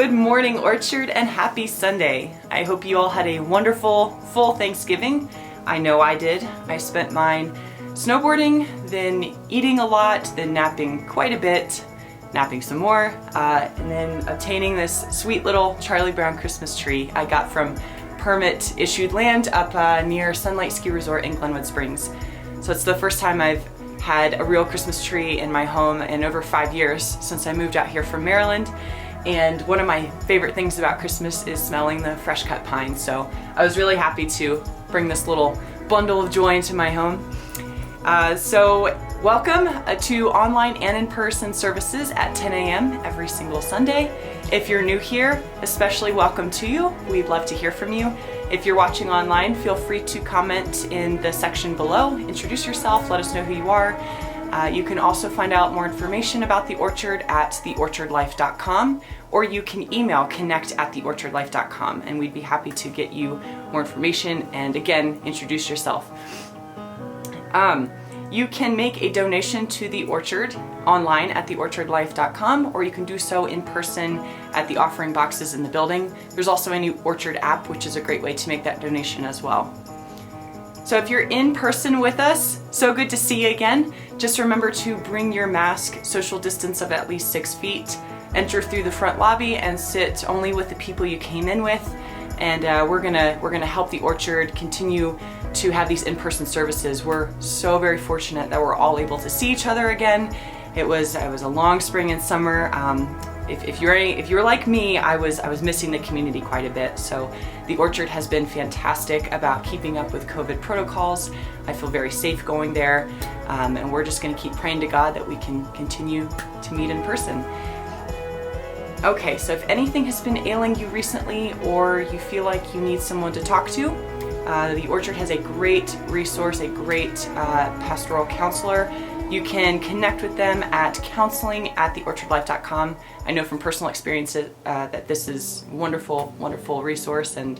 Good morning, Orchard, and happy Sunday. I hope you all had a wonderful, full Thanksgiving. I know I did. I spent mine snowboarding, then eating a lot, then napping quite a bit, napping some more, and then obtaining this sweet little Charlie Brown Christmas tree I got from permit-issued land up near Sunlight Ski Resort in Glenwood Springs. So it's the first time I've had a real Christmas tree in my home in over 5 years since I moved out here from Maryland. And one of my favorite things about Christmas is smelling the fresh cut pine. So I was really happy to bring this little bundle of joy into my home. So welcome to online and in-person services at 10 a.m. every single Sunday. If you're new here, especially welcome to you. We'd love to hear from you. If you're watching online, feel free to comment in the section below. Introduce yourself, let us know who you are. You can also find out more information about The Orchard at theorchardlife.com, or you can email connect@theorchardlife.com, and we'd be happy to get you more information and again, introduce yourself. You can make a donation to The Orchard online at theorchardlife.com, or you can do so in person at the offering boxes in the building. There's also a new Orchard app, which is a great way to make that donation as well. So if you're in person with us, so good to see you again. Just remember to bring your mask, social distance of at least 6 feet, enter through the front lobby and sit only with the people you came in with. And we're gonna help the Orchard continue to have these in-person services. We're so very fortunate that we're all able to see each other again. It was a long spring and summer. If you're like me, I was missing the community quite a bit. So the Orchard has been fantastic about keeping up with COVID protocols. I feel very safe going there, and we're just going to keep praying to God that we can continue to meet in person. Okay, so if anything has been ailing you recently, or you feel like you need someone to talk to, the Orchard has a great resource, a great pastoral counselor. You can connect with them at counseling@theorchardlife.com. I know from personal experience that this is a wonderful, wonderful resource, and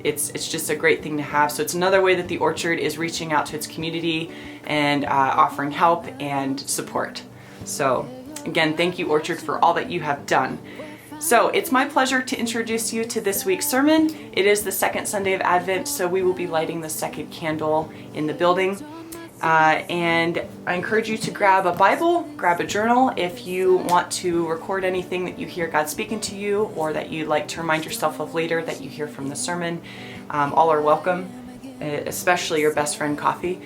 it's just a great thing to have. So it's another way that the Orchard is reaching out to its community and offering help and support. So again, thank you, Orchard, for all that you have done. So it's my pleasure to introduce you to this week's sermon. It is the second Sunday of Advent, so we will be lighting the second candle in the building. And I encourage you to grab a Bible, grab a journal if you want to record anything that you hear God speaking to you, or that you'd like to remind yourself of later that you hear from the sermon. All are welcome, especially your best friend coffee.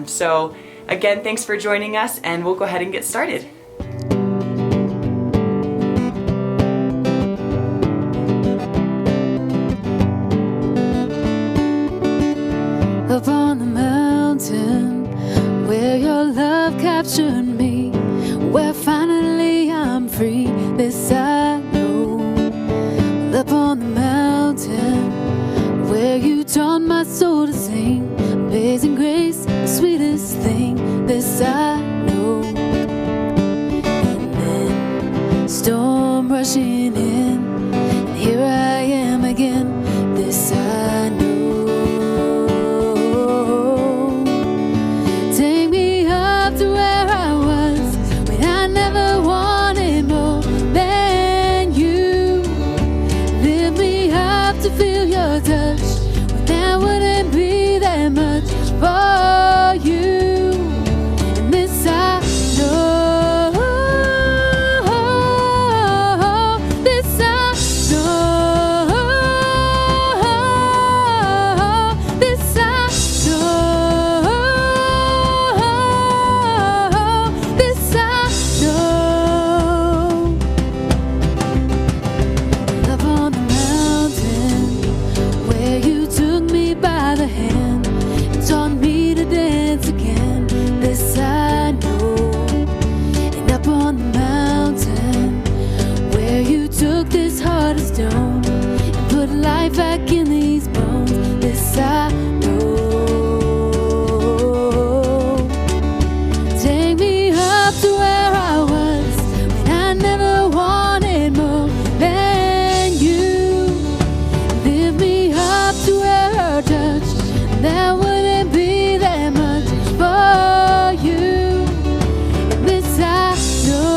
So again, thanks for joining us, and we'll go ahead and get started. Up on the mountain where your love captured me, where finally I'm free, this I know. Up on the mountain where you taught my soul to sing, amazing grace, the sweetest thing, this I know. And then storm rushing in, and here I am again, this I know. For you, and this I know, this I know, this I know, this I know. Up on the mountain where you took me by the hand, taught me to dance again, this I know. And up on the mountain where you took this heart of stone and put life back in these bones, this I know. Take me up to where I was when I never wanted more than you. Lift me up to where I touched, that wouldn't be that much for you. And this I know,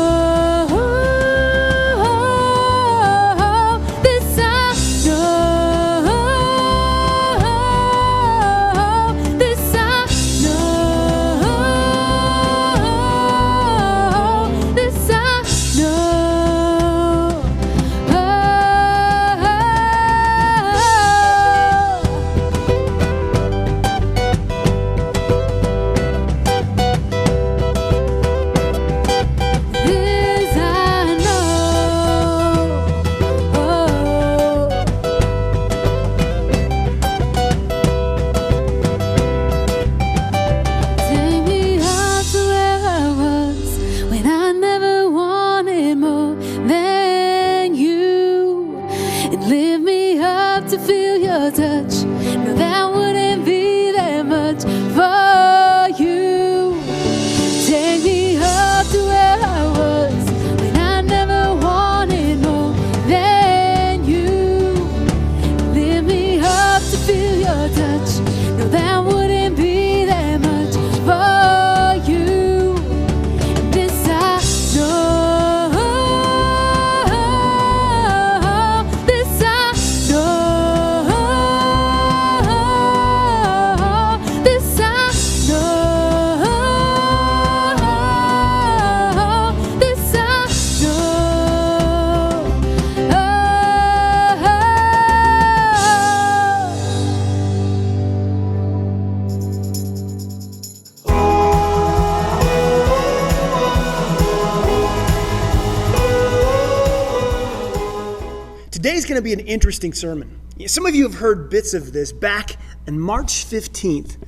Today's going to be an interesting sermon. Some of you have heard bits of this back on March 15th,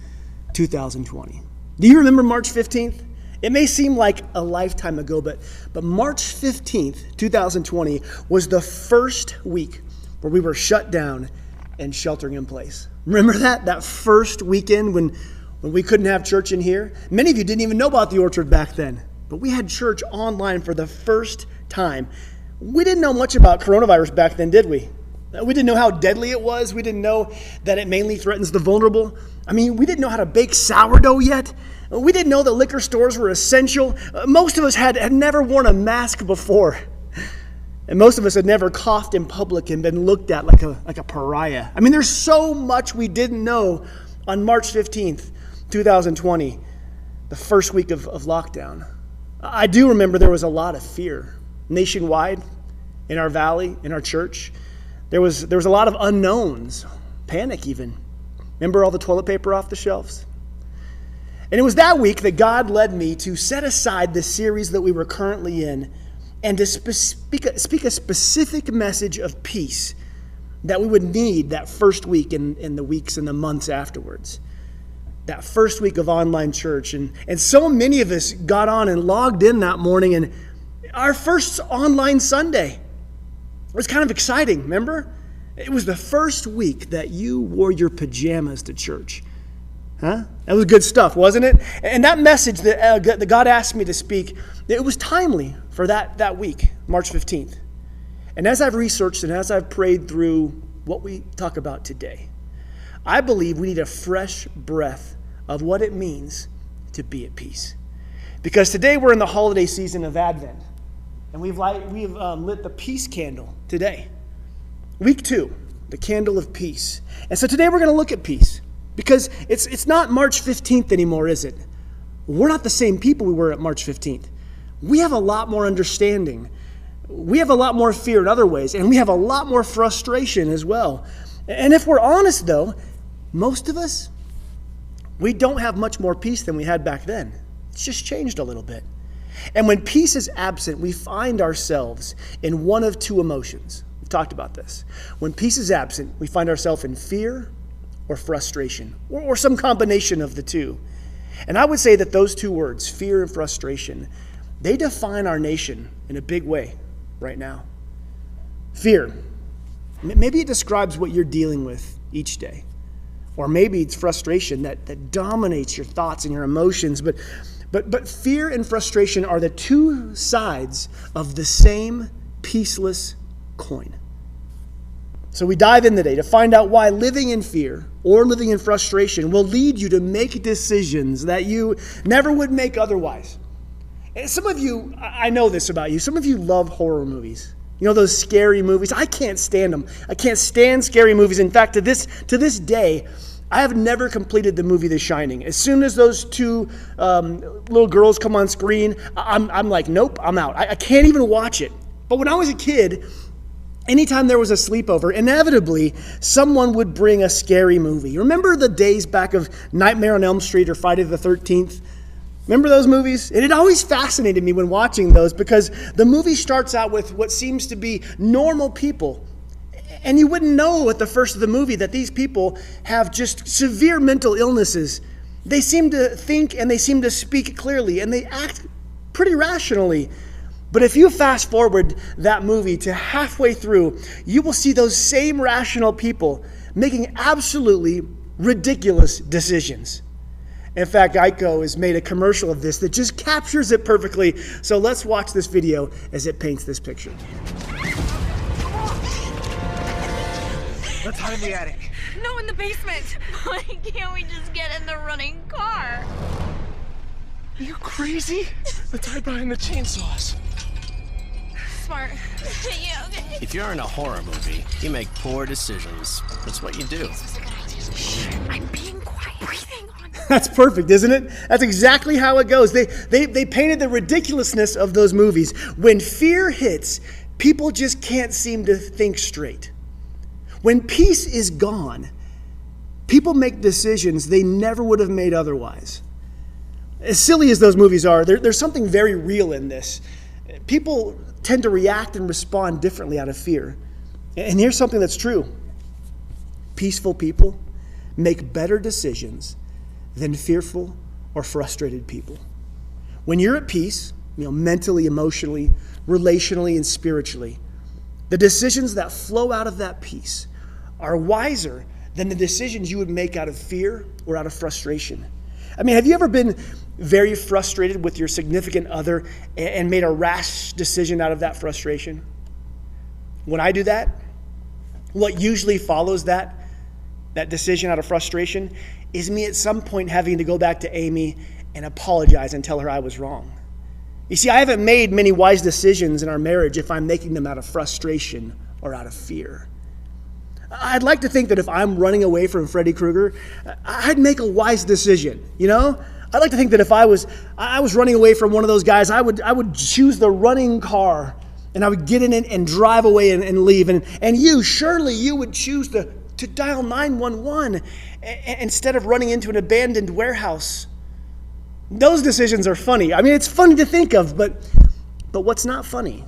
2020. Do you remember March 15th? It may seem like a lifetime ago, but March 15th, 2020 was the first week where we were shut down and sheltering in place. Remember that first weekend when we couldn't have church in here? Many of you didn't even know about the Orchard back then, but we had church online for the first time. We didn't know much about coronavirus back then, did we? We didn't know how deadly it was. We didn't know that it mainly threatens the vulnerable. I mean, we didn't know how to bake sourdough yet. We didn't know that liquor stores were essential. Most of us had never worn a mask before. And most of us had never coughed in public and been looked at like a pariah. I mean, there's so much we didn't know on March 15th, 2020, the first week of lockdown. I do remember there was a lot of fear nationwide, in our valley, in our church. There was a lot of unknowns, panic even. Remember all the toilet paper off the shelves? And it was that week that God led me to set aside the series that we were currently in and to speak a specific message of peace that we would need that first week in the weeks and the months afterwards. That first week of online church. And so many of us got on and logged in that morning, and our first online Sunday. It was kind of exciting, remember? It was the first week that you wore your pajamas to church. Huh? That was good stuff, wasn't it? And that message that God asked me to speak, it was timely for that week, March 15th. And as I've researched and as I've prayed through what we talk about today, I believe we need a fresh breath of what it means to be at peace. Because today we're in the holiday season of Advent, and we've lit the peace candle today. Week 2, the candle of peace. And so today we're going to look at peace. Because it's not March 15th anymore, is it? We're not the same people we were at March 15th. We have a lot more understanding. We have a lot more fear in other ways, and we have a lot more frustration as well. And if we're honest, though, most of us, we don't have much more peace than we had back then. It's just changed a little bit. And when peace is absent, we find ourselves in one of two emotions. We've talked about this. When peace is absent, we find ourselves in fear or frustration, or some combination of the two. And I would say that those two words, fear and frustration, they define our nation in a big way right now. Fear. Maybe it describes what you're dealing with each day. Or maybe it's frustration that dominates your thoughts and your emotions. But fear and frustration are the two sides of the same peaceless coin. So we dive in today to find out why living in fear or living in frustration will lead you to make decisions that you never would make otherwise. And some of you, I know this about you, some of you love horror movies. You know, those scary movies. I can't stand them. I can't stand scary movies. In fact, to this day, I have never completed the movie The Shining. As soon as those two little girls come on screen, I'm like, nope, I'm out. I can't even watch it. But when I was a kid, anytime there was a sleepover, inevitably, someone would bring a scary movie. Remember the days back of Nightmare on Elm Street or Friday the 13th? Remember those movies? And it always fascinated me when watching those because the movie starts out with what seems to be normal people. And you wouldn't know at the first of the movie that these people have just severe mental illnesses. They seem to think and they seem to speak clearly and they act pretty rationally. But if you fast forward that movie to halfway through, you will see those same rational people making absolutely ridiculous decisions. In fact, Geico has made a commercial of this that just captures it perfectly. So let's watch this video as it paints this picture. Let's hide in the attic. No, in the basement. Why can't we just get in the running car? Are you crazy? Let's hide behind the chainsaws. Smart. Yeah, okay. If you're in a horror movie, you make poor decisions. That's what you do. This was a good idea. Shh, I'm being quiet. Breathing on. That's perfect, isn't it? That's exactly how it goes. They painted the ridiculousness of those movies. When fear hits, people just can't seem to think straight. When peace is gone, people make decisions they never would have made otherwise. As silly as those movies are, there's something very real in this. People tend to react and respond differently out of fear. And here's something that's true. Peaceful people make better decisions than fearful or frustrated people. When you're at peace, mentally, emotionally, relationally, and spiritually, the decisions that flow out of that peace are wiser than the decisions you would make out of fear or out of frustration. Have you ever been very frustrated with your significant other and made a rash decision out of that frustration? When I do that, what usually follows that decision out of frustration is me at some point having to go back to Amy and apologize and tell her I was wrong. You see, I haven't made many wise decisions in our marriage if I'm making them out of frustration or out of fear. I'd like to think that if I'm running away from Freddy Krueger, I'd make a wise decision, I'd like to think that if I was running away from one of those guys, I would choose the running car, and I would get in it and drive away and leave. And surely you would choose to dial 911 instead of running into an abandoned warehouse. Those decisions are funny. It's funny to think of, but what's not funny?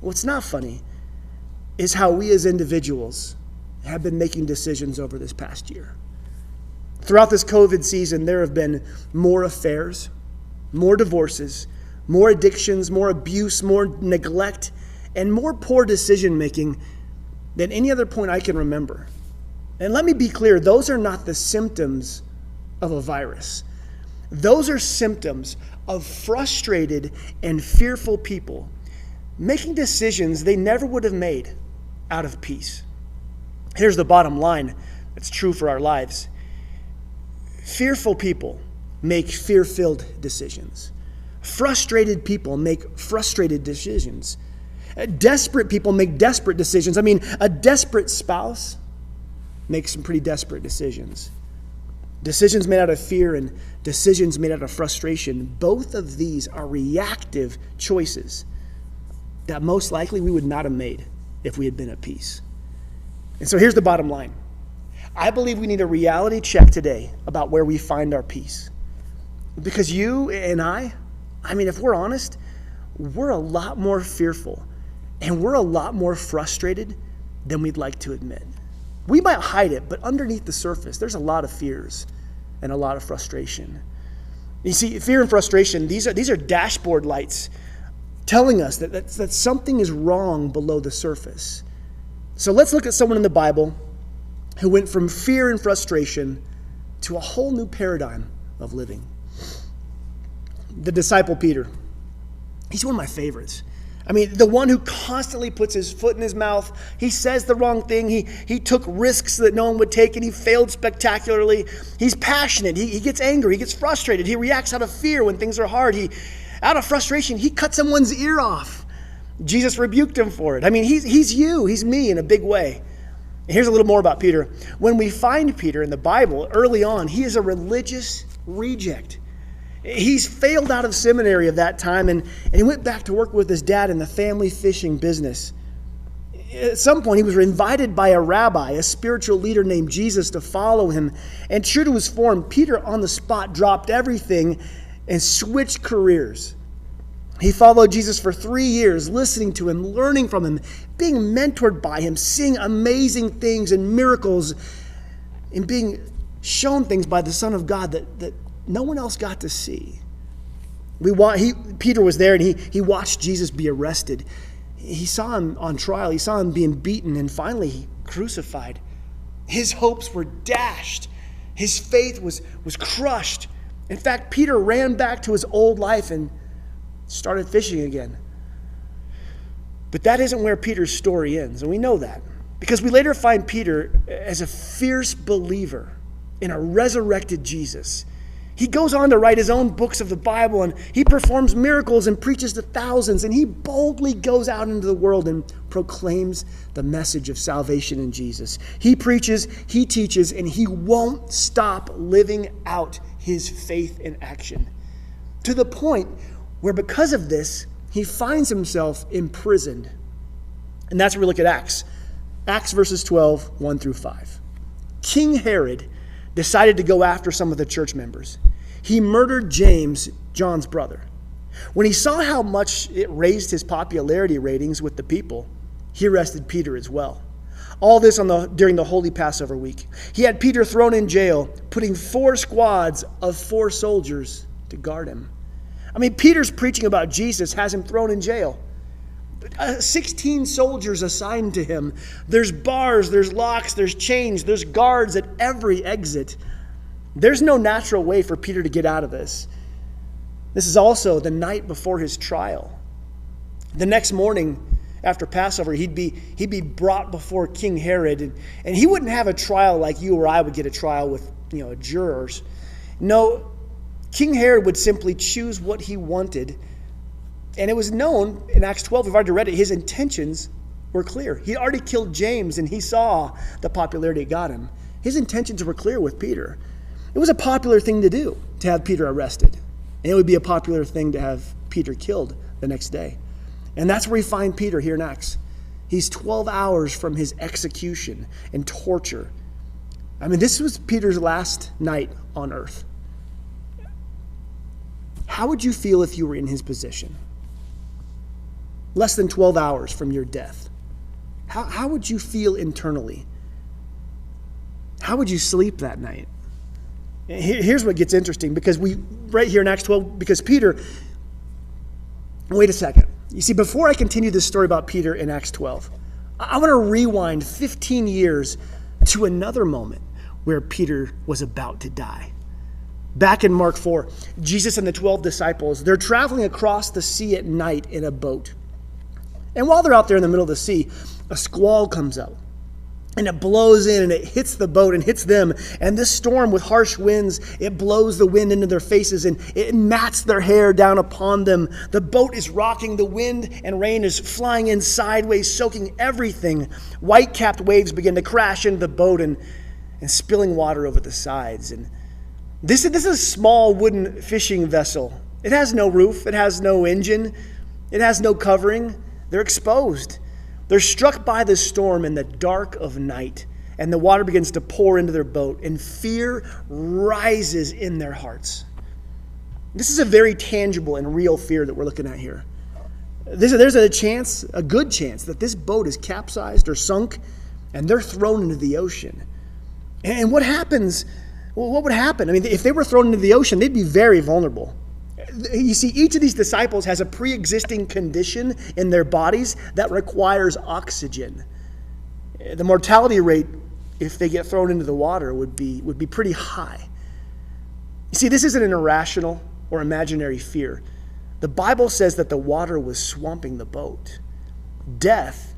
What's not funny is how we as individuals have been making decisions over this past year. Throughout this COVID season, there have been more affairs, more divorces, more addictions, more abuse, more neglect, and more poor decision making than any other point I can remember. And let me be clear, those are not the symptoms of a virus. Those are symptoms of frustrated and fearful people making decisions they never would have made out of peace. Here's the bottom line that's true for our lives. Fearful people make fear-filled decisions. Frustrated people make frustrated decisions. Desperate people make desperate decisions. A desperate spouse makes some pretty desperate decisions. Decisions made out of fear and decisions made out of frustration, both of these are reactive choices that most likely we would not have made if we had been at peace. And so here's the bottom line. I believe we need a reality check today about where we find our peace. Because you and I, if we're honest, we're a lot more fearful and we're a lot more frustrated than we'd like to admit. We might hide it, but underneath the surface, there's a lot of fears and a lot of frustration. You see, fear and frustration, these are dashboard lights telling us that something is wrong below the surface. So let's look at someone in the Bible who went from fear and frustration to a whole new paradigm of living. The disciple Peter. He's one of my favorites. The one who constantly puts his foot in his mouth. He says the wrong thing. He took risks that no one would take, and he failed spectacularly. He's passionate. He gets angry. He gets frustrated. He reacts out of fear when things are hard. Out of frustration, he cut someone's ear off. Jesus rebuked him for it. He's you. He's me in a big way. And here's a little more about Peter. When we find Peter in the Bible, early on, he is a religious reject. He's failed out of seminary of that time, and he went back to work with his dad in the family fishing business. At some point, he was invited by a rabbi, a spiritual leader named Jesus, to follow him. And true to his form, Peter on the spot dropped everything and switched careers. He followed Jesus for 3 years, listening to him, learning from him, being mentored by him, seeing amazing things and miracles, and being shown things by the Son of God that no one else got to see. Peter was there, and he watched Jesus be arrested. He saw him on trial. He saw him being beaten, and finally crucified. His hopes were dashed. His faith was crushed. In fact, Peter ran back to his old life and started fishing again. But that isn't where Peter's story ends, and we know that because we later find Peter as a fierce believer in a resurrected Jesus. He goes on to write his own books of the Bible, and he performs miracles and preaches to thousands, and he boldly goes out into the world and proclaims the message of salvation in Jesus. He preaches, he teaches, and he won't stop living out his faith in action, to the point where because of this, he finds himself imprisoned. And that's where we look at Acts. Acts verses 12, 1 through 5. King Herod decided to go after some of the church members. He murdered James, John's brother. When he saw how much it raised his popularity ratings with the people, he arrested Peter as well. All this during the Holy Passover week. He had Peter thrown in jail, putting 4 squads of 4 soldiers to guard him. I mean, Peter's preaching about Jesus has him thrown in jail. 16 soldiers assigned to him. There's bars, there's locks, there's chains, there's guards at every exit. There's no natural way for Peter to get out of this. This is also the night before his trial. The next morning after Passover, he'd be brought before King Herod, and he wouldn't have a trial like you or I would get a trial with, jurors. No, King Herod would simply choose what he wanted. And it was known in Acts 12, we've already read it, his intentions were clear. He already killed James, and he saw the popularity it got him. His intentions were clear with Peter. It was a popular thing to do, to have Peter arrested. And it would be a popular thing to have Peter killed the next day. And that's where we find Peter here in Acts. He's 12 hours from his execution and torture. I mean, this was Peter's last night on earth. How would you feel if you were in his position? Less than 12 hours from your death. How would you feel internally? How would you sleep that night? Here's what gets interesting, because right here in Acts 12, because Peter, wait a second. You see, before I continue this story about Peter in Acts 12, I want to rewind 15 years to another moment where Peter was about to die. Back in Mark 4, Jesus and the 12 disciples, they're traveling across the sea at night in a boat. And while they're out there in the middle of the sea, a squall comes up. And it blows in and it hits the boat and hits them. And this storm with harsh winds, it blows the wind into their faces and it mats their hair down upon them. The boat is rocking. The wind and rain is flying in sideways, soaking everything. White-capped waves begin to crash into the boat and spilling water over the sides. And this is a small wooden fishing vessel. It has no roof. It has no engine. It has no covering. They're exposed. They're struck by the storm in the dark of night, and the water begins to pour into their boat, and fear rises in their hearts. This is a very tangible and real fear that we're looking at here. There's a good chance, that this boat is capsized or sunk, and they're thrown into the ocean. And what happens? Well, what would happen? I mean, if they were thrown into the ocean, they'd be very vulnerable. You see, each of these disciples has a pre-existing condition in their bodies that requires oxygen. The mortality rate, if they get thrown into the water, would be pretty high. You see, this isn't an irrational or imaginary fear. The Bible says that the water was swamping the boat. Death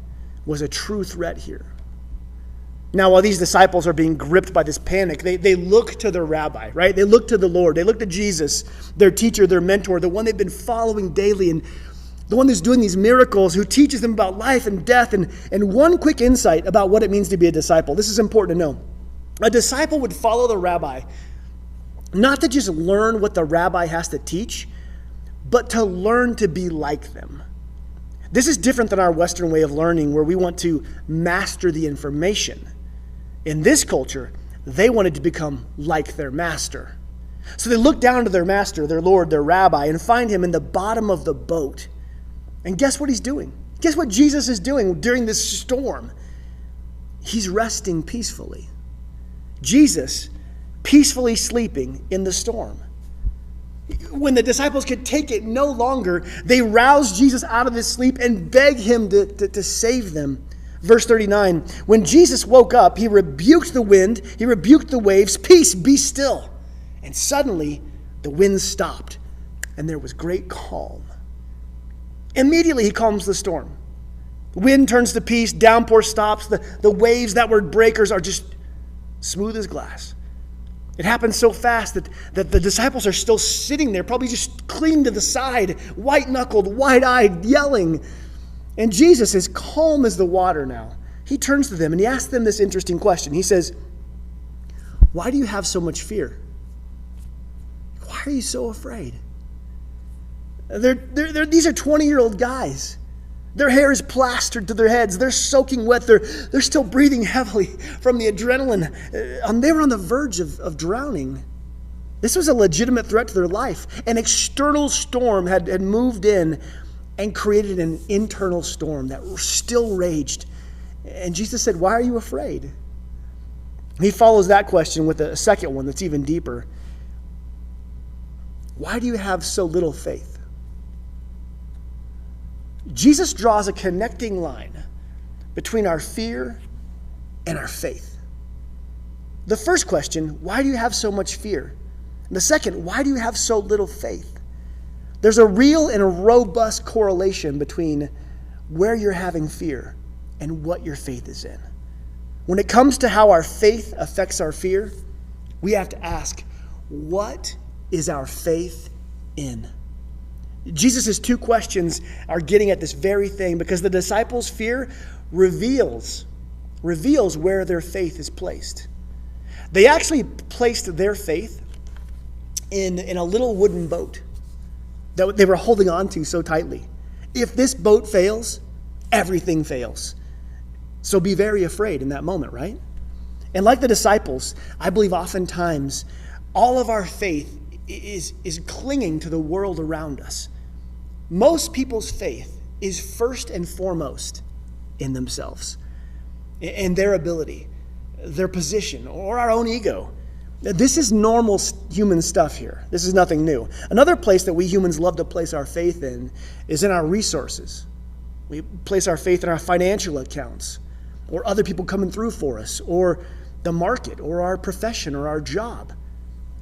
was a true threat here. Now, while these disciples are being gripped by this panic, they look to their rabbi, right? They look to the Lord. They look to Jesus, their teacher, their mentor, the one they've been following daily, and the one who's doing these miracles, who teaches them about life and death. And one quick insight about what it means to be a disciple. This is important to know. A disciple would follow the rabbi, not to just learn what the rabbi has to teach, but to learn to be like them. This is different than our Western way of learning, where we want to master the information. In this culture, they wanted to become like their master. So they look down to their master, their Lord, their rabbi, and find him in the bottom of the boat. And guess what he's doing? Guess what Jesus is doing during this storm? He's resting peacefully. Jesus peacefully sleeping in the storm. When the disciples could take it no longer, they roused Jesus out of his sleep and begged him to save them. Verse 39, when Jesus woke up, he rebuked the wind, he rebuked the waves, "Peace, be still." And suddenly the wind stopped and there was great calm. Immediately he calms the storm. The wind turns to peace, downpour stops, the waves that were breakers are just smooth as glass. It happened so fast that the disciples are still sitting there, probably just clinging to the side, white-knuckled, wide-eyed, yelling. And Jesus is calm as the water now. He turns to them and he asks them this interesting question. He says, "Why do you have so much fear? Why are you so afraid?" These are 20-year-old guys. Their hair is plastered to their heads. They're soaking wet. They're still breathing heavily from the adrenaline. They were on the verge of drowning. This was a legitimate threat to their life. An external storm had moved in and created an internal storm that still raged. And Jesus said, why are you afraid? He follows that question with a second one that's even deeper. Why do you have so little faith? Jesus draws a connecting line between our fear and our faith. The first question, why do you have so much fear? And the second, why do you have so little faith? There's a real and a robust correlation between where you're having fear and what your faith is in. When it comes to how our faith affects our fear, we have to ask, what is our faith in? Jesus' two questions are getting at this very thing because the disciples' fear reveals where their faith is placed. They actually placed their faith in a little wooden boat that they were holding on to so tightly. If this boat fails, everything fails. So be very afraid in that moment, right? And like the disciples, I believe oftentimes all of our faith is clinging to the world around us. Most people's faith is first and foremost in themselves, in their ability, their position, or our own ego. This is normal human stuff here. This is nothing new. Another place that we humans love to place our faith in is in our resources. We place our faith in our financial accounts, or other people coming through for us, or the market, or our profession, or our job.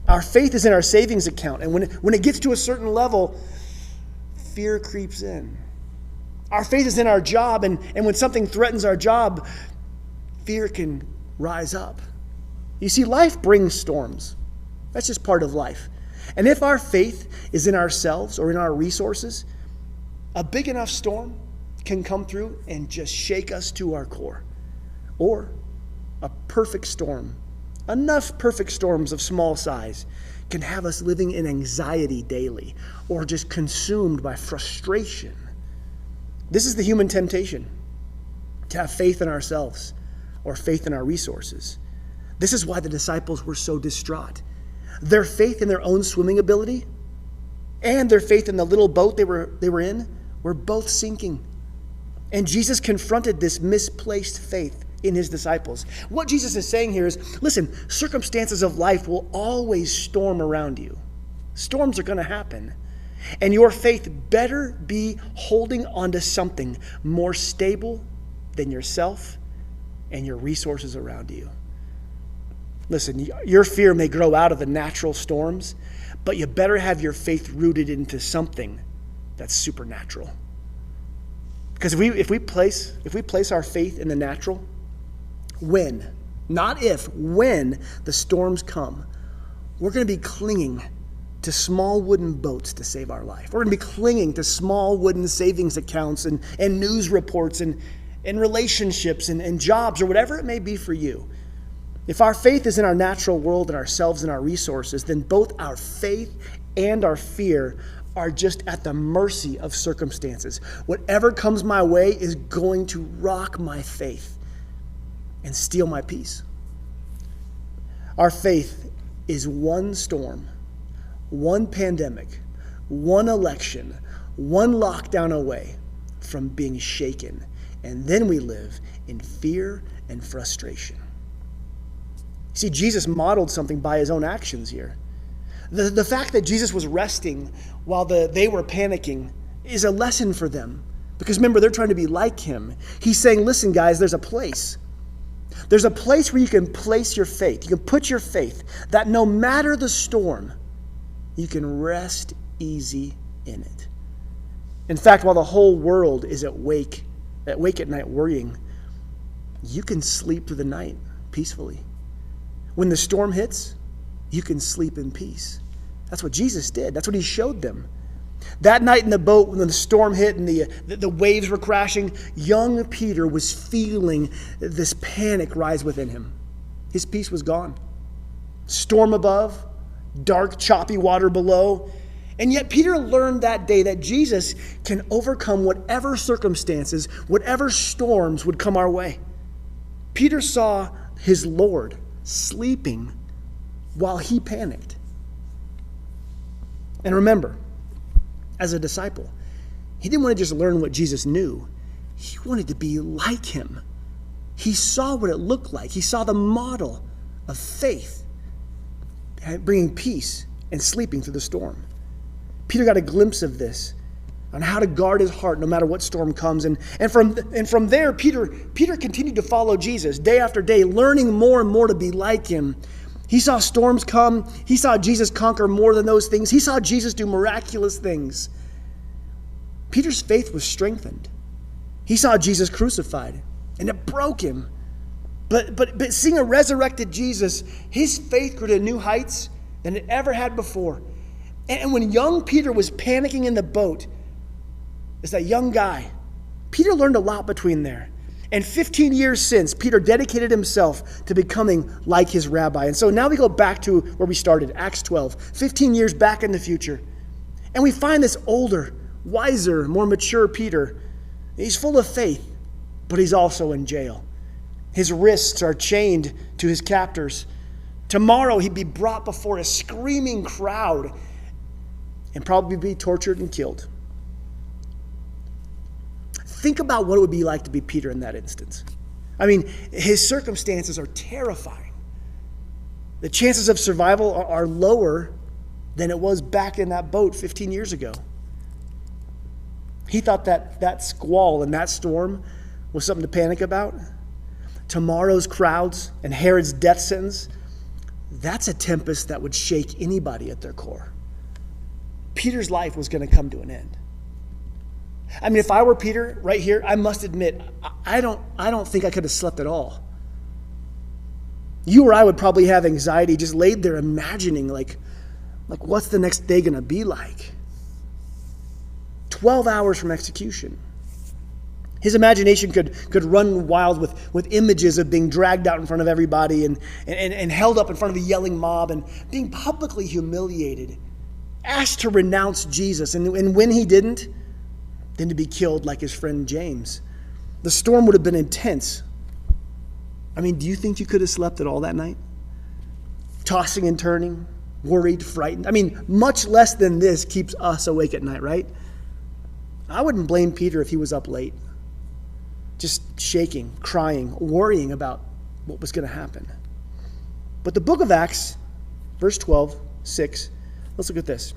Our faith is in our savings account, and when it gets to a certain level, fear creeps in. Our faith is in our job, and when something threatens our job, fear can rise up. You see, life brings storms. That's just part of life. And if our faith is in ourselves or in our resources, a big enough storm can come through and just shake us to our core. Or a perfect storm, enough perfect storms of small size, can have us living in anxiety daily or just consumed by frustration. This is the human temptation, to have faith in ourselves or faith in our resources. This is why the disciples were so distraught. Their faith in their own swimming ability and their faith in the little boat they were in were both sinking. And Jesus confronted this misplaced faith in his disciples. What Jesus is saying here is, listen, circumstances of life will always storm around you. Storms are going to happen. And your faith better be holding onto something more stable than yourself and your resources around you. Listen, your fear may grow out of the natural storms, but you better have your faith rooted into something that's supernatural. Because if we place our faith in the natural, when the storms come, we're going to be clinging to small wooden boats to save our life. We're going to be clinging to small wooden savings accounts and news reports and relationships and jobs or whatever it may be for you. If our faith is in our natural world and ourselves and our resources, then both our faith and our fear are just at the mercy of circumstances. Whatever comes my way is going to rock my faith and steal my peace. Our faith is one storm, one pandemic, one election, one lockdown away from being shaken. And then we live in fear and frustration. See, Jesus modeled something by his own actions here. The fact that Jesus was resting while they were panicking is a lesson for them. Because remember, they're trying to be like him. He's saying, listen, guys, there's a place. There's a place where you can place your faith. You can put your faith that no matter the storm, you can rest easy in it. In fact, while the whole world is at wake at night worrying, you can sleep through the night peacefully. When the storm hits, you can sleep in peace. That's what Jesus did. That's what he showed them. That night in the boat, when the storm hit and the waves were crashing, young Peter was feeling this panic rise within him. His peace was gone. Storm above, dark, choppy water below. And yet Peter learned that day that Jesus can overcome whatever circumstances, whatever storms would come our way. Peter saw his Lord sleeping while he panicked. And remember, as a disciple, he didn't want to just learn what Jesus knew. He wanted to be like him. He saw what it looked like. He saw the model of faith, bringing peace and sleeping through the storm. Peter got a glimpse of this, on how to guard his heart no matter what storm comes. And from there, Peter continued to follow Jesus day after day, learning more and more to be like him. He saw storms come. He saw Jesus conquer more than those things. He saw Jesus do miraculous things. Peter's faith was strengthened. He saw Jesus crucified, and it broke him. But seeing a resurrected Jesus, his faith grew to new heights than it ever had before. And when young Peter was panicking in the boat, as that young guy, Peter learned a lot between there. And 15 years since, Peter dedicated himself to becoming like his rabbi. And so now we go back to where we started, Acts 12, 15 years back in the future. And we find this older, wiser, more mature Peter. He's full of faith, but he's also in jail. His wrists are chained to his captors. Tomorrow he'd be brought before a screaming crowd and probably be tortured and killed. Think about what it would be like to be Peter in that instance. I mean, his circumstances are terrifying. The chances of survival are lower than it was back in that boat 15 years ago. He thought that squall and that storm was something to panic about. Tomorrow's crowds and Herod's death sentence, that's a tempest that would shake anybody at their core. Peter's life was going to come to an end. I mean, if I were Peter right here, I must admit, I don't think I could have slept at all. You or I would probably have anxiety, just laid there imagining, like what's the next day going to be like? 12 hours from execution. His imagination could run wild with images of being dragged out in front of everybody and held up in front of a yelling mob and being publicly humiliated, asked to renounce Jesus. And when he didn't, then to be killed like his friend James. The storm would have been intense. I mean, do you think you could have slept at all that night? Tossing and turning, worried, frightened. I mean, much less than this keeps us awake at night, right? I wouldn't blame Peter if he was up late, just shaking, crying, worrying about what was going to happen. But the book of Acts, verse 12, 6, let's look at this.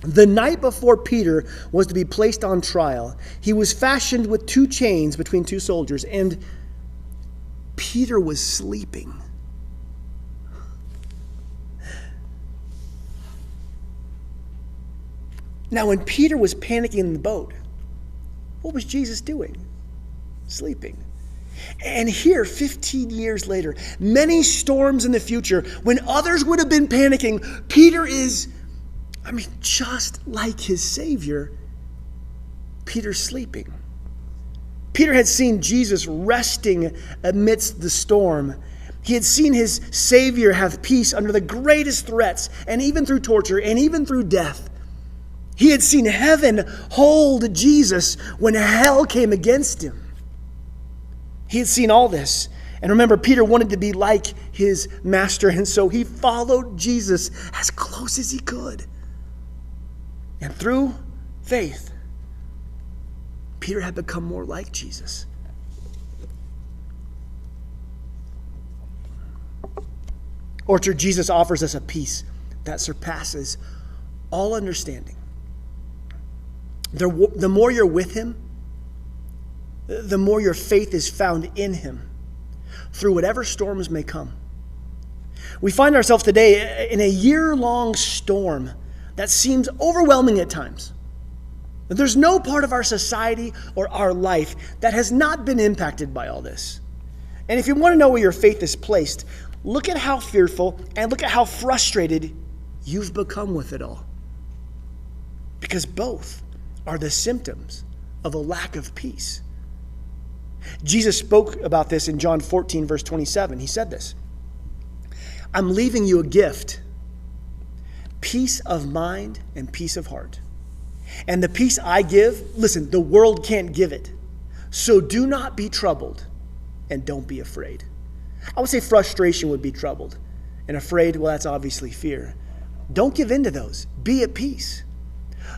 The night before Peter was to be placed on trial, he was fastened with 2 chains between 2 soldiers, and Peter was sleeping. Now, when Peter was panicking in the boat, what was Jesus doing? Sleeping. And here, 15 years later, many storms in the future, when others would have been panicking, Peter is, just like his Savior, Peter's sleeping. Peter had seen Jesus resting amidst the storm. He had seen his Savior have peace under the greatest threats, and even through torture, and even through death. He had seen heaven hold Jesus when hell came against him. He had seen all this. And remember, Peter wanted to be like his master, and so he followed Jesus as close as he could. And through faith, Peter had become more like Jesus. Orchard, Jesus offers us a peace that surpasses all understanding. The more you're with him, the more your faith is found in him through whatever storms may come. We find ourselves today in a year-long storm that seems overwhelming at times. There's no part of our society or our life that has not been impacted by all this. And if you want to know where your faith is placed, look at how fearful and look at how frustrated you've become with it all. Because both are the symptoms of a lack of peace. Jesus spoke about this in John 14, verse 27. He said this, "I'm leaving you a gift, peace of mind and peace of heart. And the peace I give, listen, the world can't give it. So do not be troubled and don't be afraid." I would say frustration would be troubled. And afraid, well, that's obviously fear. Don't give in to those. Be at peace.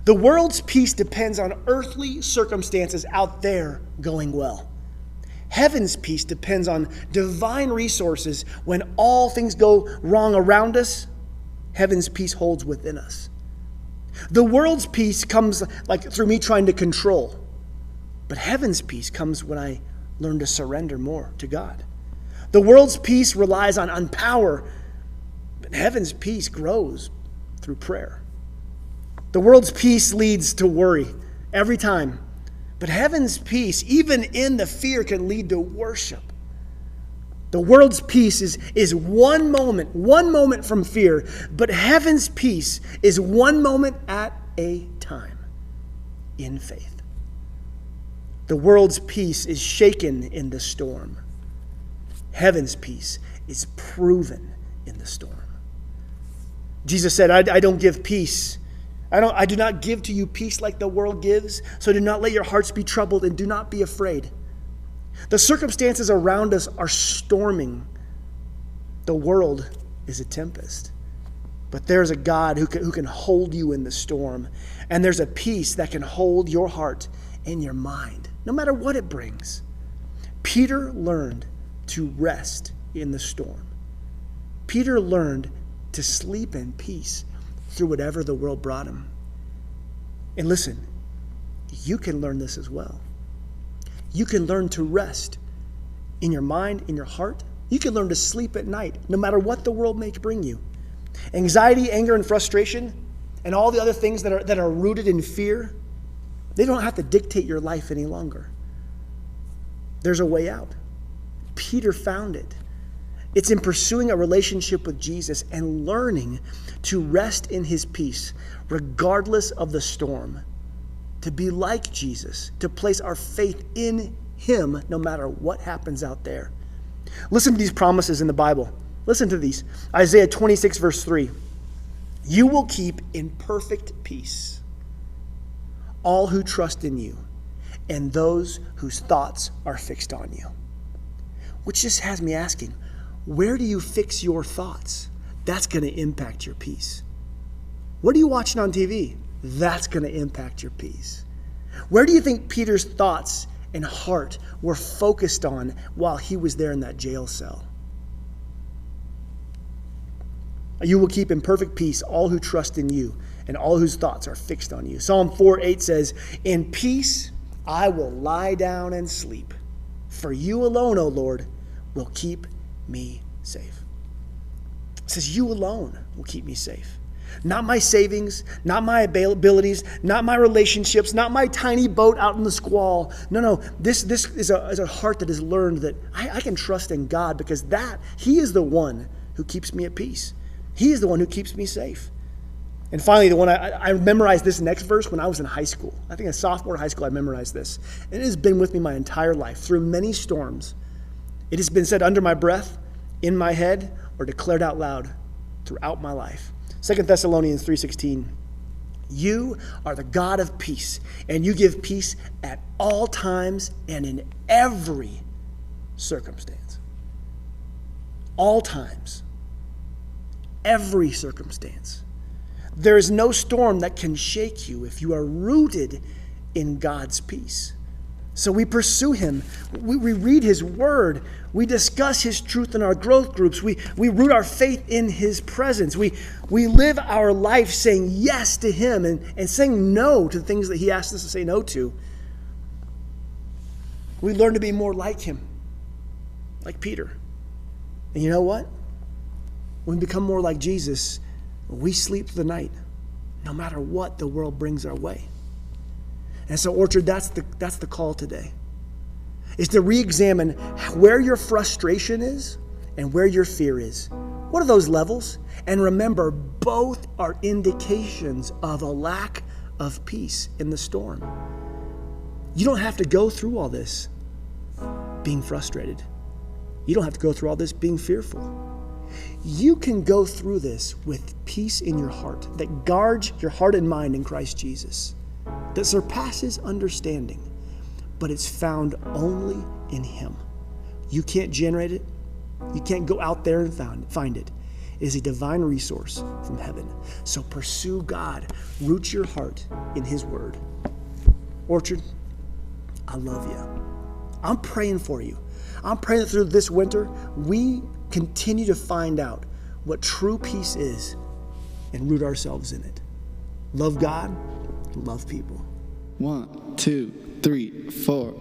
The world's peace depends on earthly circumstances out there going well. Heaven's peace depends on divine resources. When all things go wrong around us, heaven's peace holds within us. The world's peace comes like through me trying to control. But heaven's peace comes when I learn to surrender more to God. The world's peace relies on power, but heaven's peace grows through prayer. The world's peace leads to worry every time. But heaven's peace, even in the fear, can lead to worship. The world's peace is one moment from fear, but heaven's peace is one moment at a time in faith. The world's peace is shaken in the storm. Heaven's peace is proven in the storm. Jesus said, I don't give peace. I do not give to you peace like the world gives, so do not let your hearts be troubled and do not be afraid. The circumstances around us are storming. The world is a tempest. But there's a God who can hold you in the storm. And there's a peace that can hold your heart and your mind, no matter what it brings. Peter learned to rest in the storm. Peter learned to sleep in peace through whatever the world brought him. And listen, you can learn this as well. You can learn to rest in your mind, in your heart. You can learn to sleep at night, no matter what the world may bring you. Anxiety, anger, and frustration, and all the other things that are rooted in fear, they don't have to dictate your life any longer. There's a way out. Peter found it. It's in pursuing a relationship with Jesus and learning to rest in his peace, regardless of the storm. To be like Jesus, to place our faith in him no matter what happens out there. Listen to these promises in the Bible. Listen to these. Isaiah 26, verse 3. You will keep in perfect peace all who trust in you and those whose thoughts are fixed on you. Which just has me asking, where do you fix your thoughts? That's going to impact your peace. What are you watching on TV? That's going to impact your peace. Where do you think Peter's thoughts and heart were focused on while he was there in that jail cell? You will keep in perfect peace all who trust in you and all whose thoughts are fixed on you. Psalm 4:8 says, in peace I will lie down and sleep. For you alone, O Lord, will keep me safe. It says you alone will keep me safe. Not my savings, not my abilities, not my relationships, not my tiny boat out in the squall. No. This is a heart that has learned that I can trust in God because he is the one who keeps me at peace. He is the one who keeps me safe. And finally, the one I memorized this next verse when I was in high school. I think a sophomore in high school I memorized this. And it has been with me my entire life through many storms. It has been said under my breath, in my head, or declared out loud throughout my life. 2 Thessalonians 3:16, you are the God of peace, and you give peace at all times and in every circumstance. All times, every circumstance. There is no storm that can shake you if you are rooted in God's peace. So we pursue him. We read his word. We discuss his truth in our growth groups. We root our faith in his presence. We live our life saying yes to him and saying no to the things that he asks us to say no to. We learn to be more like him, like Peter. And you know what? When we become more like Jesus, we sleep through the night, no matter what the world brings our way. And so, Orchard, that's the call today, is to re-examine where your frustration is and where your fear is. What are those levels? And remember, both are indications of a lack of peace in the storm. You don't have to go through all this being frustrated. You don't have to go through all this being fearful. You can go through this with peace in your heart that guards your heart and mind in Christ Jesus, that surpasses understanding, but it's found only in him. You can't generate it. You can't go out there and find it. It is a divine resource from heaven. So pursue God. Root your heart in his word. Orchard, I love you. I'm praying for you. I'm praying that through this winter, we continue to find out what true peace is and root ourselves in it. Love God, love people. 1, 2, 3, 4.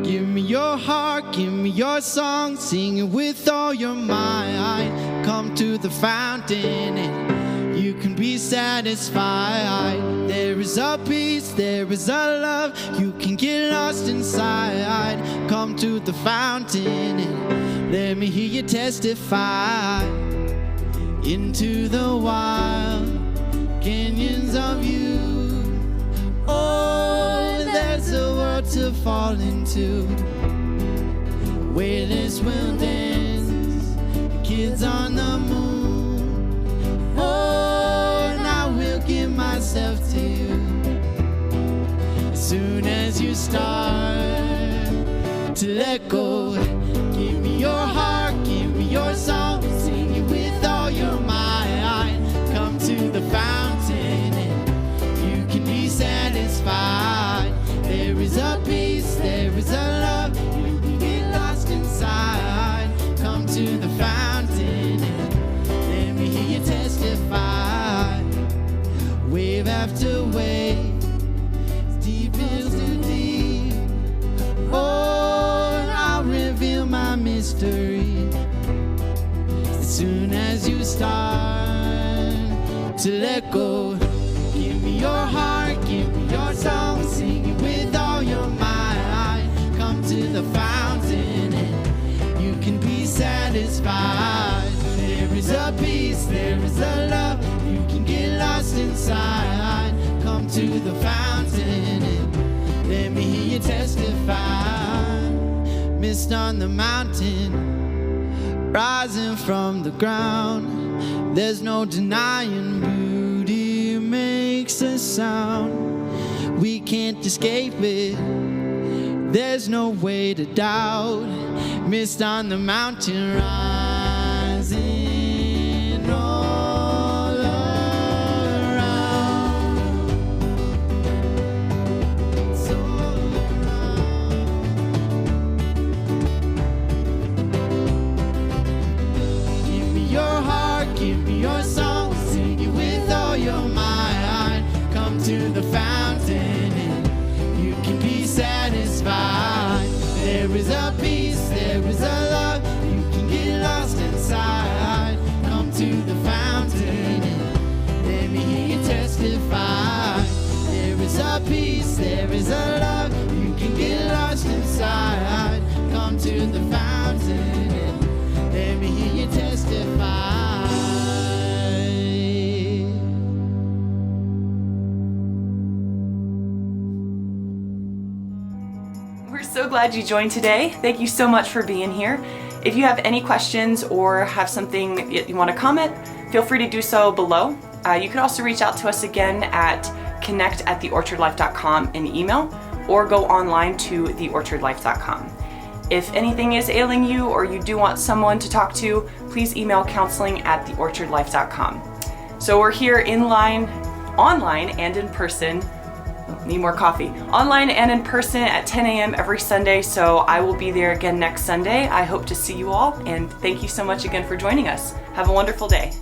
Give me your heart, give me your song, sing it with all your might. Come to the fountain and you can be satisfied. There is a peace, there is a love, you can get lost inside. Come to the fountain and let me hear you testify. Into the wild canyons of you. Oh, there's a world to fall into, where this will dance, kids on the moon. Oh, and I will give myself to you. As soon as you start to let go, give me your heart, give me your song, sing it with all your might. Come to the fountain and you can be satisfied. There is a peace, there is a love, you can get lost inside. Come to the fountain and let me hear you testify. Wave after wave, deep into deep. Oh, I'll reveal my mystery as soon as you start to let go. Give me your heart, give me your song, sing it with all your might. Come to the fountain and you can be satisfied. There is a peace, there is a love, you can get lost inside. Come to the fountain and let me hear you testify. Mist on the mountain, rising from the ground. There's no denying beauty makes a sound. We can't escape it, there's no way to doubt. Mist on the mountain, rising all around. It's all around. Give me your heart, give me your song, sing it with all your might. Come to the fountain and you can be satisfied. There is a peace, there is a love, you can get lost inside. Come to the fountain and let me hear you testify. There is a peace, there is a love, you can get lost inside. Come to the fountain and let me hear you testify. We're so glad you joined today. Thank you so much for being here. If you have any questions or have something that you want to comment, feel free to do so below. You can also reach out to us again at connect@theorchardlife.com in email, or go online to theorchardlife.com. If anything is ailing you or you do want someone to talk to, please email counseling@theorchardlife.com. So we're here online and in person. Need more coffee. Online and in person at 10 a.m. every Sunday, so I will be there again next Sunday. I hope to see you all, and thank you so much again for joining us. Have a wonderful day.